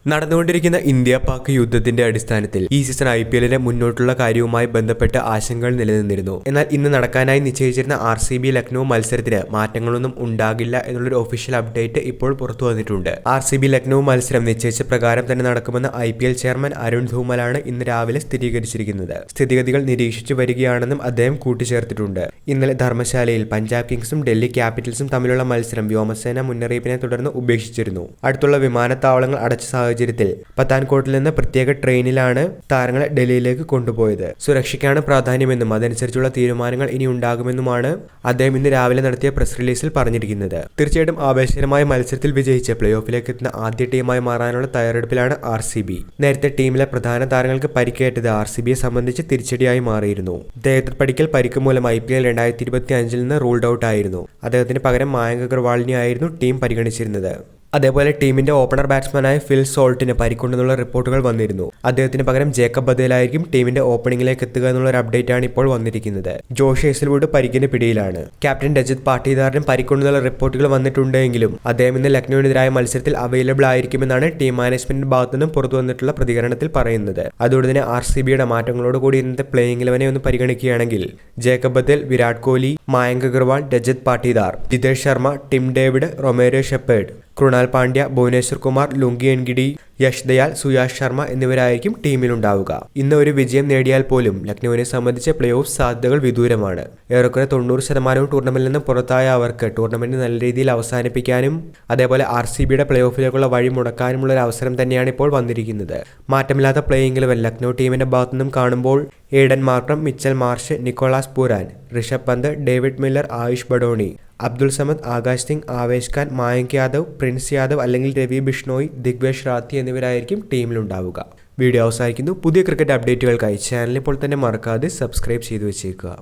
നടന്നുകൊണ്ടിരിക്കുന്ന ഇന്ത്യ പാക് യുദ്ധത്തിന്റെ അടിസ്ഥാനത്തിൽ ഈ സീസൺ IPL മുന്നോട്ടുള്ള കാര്യവുമായി ബന്ധപ്പെട്ട് ആശങ്കകൾ നിലനിന്നിരുന്നു. എന്നാൽ ഇന്ന് നടക്കാനായി നിശ്ചയിച്ചിരുന്ന RCB ലക്നൗ മത്സരത്തിന് മാറ്റങ്ങളൊന്നും ഉണ്ടാകില്ല എന്നുള്ളൊരു ഒഫീഷ്യൽ അപ്ഡേറ്റ് ഇപ്പോൾ പുറത്തു വന്നിട്ടുണ്ട്. RCB ലക്നൗ മത്സരം നിശ്ചയിച്ച പ്രകാരം തന്നെ നടക്കുമെന്ന് IPL ചെയർമാൻ അരുൺ ധൂമലാണ് ഇന്ന് രാവിലെ സ്ഥിരീകരിച്ചിരിക്കുന്നത്. സ്ഥിതിഗതികൾ നിരീക്ഷിച്ചു വരികയാണെന്നും അദ്ദേഹം കൂട്ടിച്ചേർത്തിട്ടുണ്ട്. ഇന്നലെ ധർമ്മശാലയിൽ പഞ്ചാബ് കിങ്സും ഡൽഹി ക്യാപിറ്റൽസും തമ്മിലുള്ള മത്സരം വ്യോമസേന മുന്നറിയിപ്പിനെ തുടർന്ന് ഉപേക്ഷിച്ചിരുന്നു. അടുത്തുള്ള വിമാനത്താവളങ്ങൾ അടച്ച സാഹചര്യത്തിൽ പത്താൻകോട്ടിൽ നിന്ന് പ്രത്യേക ട്രെയിനിലാണ് താരങ്ങളെ ഡൽഹിയിലേക്ക് കൊണ്ടുപോയത്. സുരക്ഷയ്ക്കാണ് പ്രാധാന്യമെന്നും അതനുസരിച്ചുള്ള തീരുമാനങ്ങൾ ഇനി ഉണ്ടാകുമെന്നുമാണ് അദ്ദേഹം ഇന്ന് രാവിലെ നടത്തിയ പ്രസ് റിലീസിൽ പറഞ്ഞിരിക്കുന്നത്. തീർച്ചയായിട്ടും ആവേശകരമായ മത്സരത്തിൽ വിജയിച്ച് പ്ലേ ഓഫിലേക്ക് എത്തുന്ന ആദ്യ ടീമായി മാറാനുള്ള തയ്യാറെടുപ്പിലാണ് RCB. നേരത്തെ ടീമിലെ പ്രധാന താരങ്ങൾക്ക് പരിക്കേറ്റത് RCBയെ സംബന്ധിച്ച് തിരിച്ചടിയായി മാറിയിരുന്നു. ദേവദത്ത് പടിക്കൽ പരിക്ക് മൂലം IPL 2025 നിന്ന് റൂൾഡ് ഔട്ട് ആയിരുന്നു. അദ്ദേഹത്തിന് പകരം മായങ്ക് അഗർവാളിനെയായിരുന്നു ടീം പരിഗണിച്ചിരുന്നത്. അതേപോലെ ടീമിന്റെ ഓപ്പണർ ബാറ്റ്സ്മാനായ ഫിൽ സോൾട്ടിന് പരിക്കുണ്ടെന്നുള്ള റിപ്പോർട്ടുകൾ വന്നിരുന്നു. അദ്ദേഹത്തിന് പകരം ജേക്കബ് ബദേലായിരിക്കും ടീമിന്റെ ഓപ്പണിംഗിലേക്ക് എത്തുക എന്നുള്ള ഒരു അപ്ഡേറ്റ് ആണ് ഇപ്പോൾ വന്നിരിക്കുന്നത്. ജോഷ് ഹേസൽവുഡ് പരിക്കിന് പിടിയിലാണ്. ക്യാപ്റ്റൻ രജത് പാട്ടീദാറിനും പരിക്കുണ്ടെന്നുള്ള റിപ്പോർട്ടുകൾ വന്നിട്ടുണ്ടെങ്കിലും അദ്ദേഹം ഇന്ന് ലക്നൌവിനെതിരായ മത്സരത്തിൽ അവൈലബിൾ ആയിരിക്കുമെന്നാണ് ടീം മാനേജ്മെന്റിന്റെ ഭാഗത്തു നിന്നും പുറത്തു വന്നിട്ടുള്ള പ്രതികരണത്തിൽ പറയുന്നത്. അതുകൊണ്ട് തന്നെ RCBയുടെ മാറ്റങ്ങളോട് കൂടി ഇന്നത്തെ പ്ലേയിങ് 11 ഒന്ന് പരിഗണിക്കുകയാണെങ്കിൽ Jacob Bethell, Virat Kohli, Mayank Agarwal, Rajat Patidar, Jitesh Sharma, Tim David, Romario Shepherd, Krunal Pandya, Bhuvneshwar Kumar, Lungi Ngidi, Yash Dayal, Suyash Sharma എന്നിവരായിരിക്കും ടീമിലുണ്ടാവുക. ഇന്ന് ഒരു വിജയം നേടിയാൽ പോലും ലക്നൌവിനെ സംബന്ധിച്ച് പ്ലേ ഓഫ് സാധ്യതകൾ വിദൂരമാണ്. ഏറെക്കുറെ 90% ടൂർണമെന്റിൽ നിന്ന് പുറത്തായ അവർക്ക് ടൂർണമെന്റ് നല്ല രീതിയിൽ അവസാനിപ്പിക്കാനും അതേപോലെ RCBയുടെ പ്ലേ ഓഫിലേക്കുള്ള വഴി മുടക്കാനുമുള്ള ഒരു അവസരം തന്നെയാണ് ഇപ്പോൾ വന്നിരിക്കുന്നത്. മാറ്റമില്ലാത്ത പ്ലേയിങ് 11 ലക്നൗ ടീമിന്റെ ഭാഗത്തു നിന്നും കാണുമ്പോൾ Aiden Markram, Mitchell Marsh, Nicholas Pooran, Rishabh Pant, David Miller, Ayush Badoni, Abdul Samad, Akash Singh, Avesh Khan, Mayank Yadav, Prince Yadav അല്ലെങ്കിൽ രവി ബിഷ്ണോയ്, ദിഗ്വേഷ് റാത്തി എന്നിവരായിരിക്കും ടീമിലുണ്ടാവുക. വീഡിയോ അവസാനിക്കുന്നു. പുതിയ ക്രിക്കറ്റ് അപ്ഡേറ്റുകൾക്കായി ചാനൽ ഇപ്പോൾ തന്നെ മറക്കാതെ സബ്സ്ക്രൈബ് ചെയ്തു വെച്ചേക്കുക.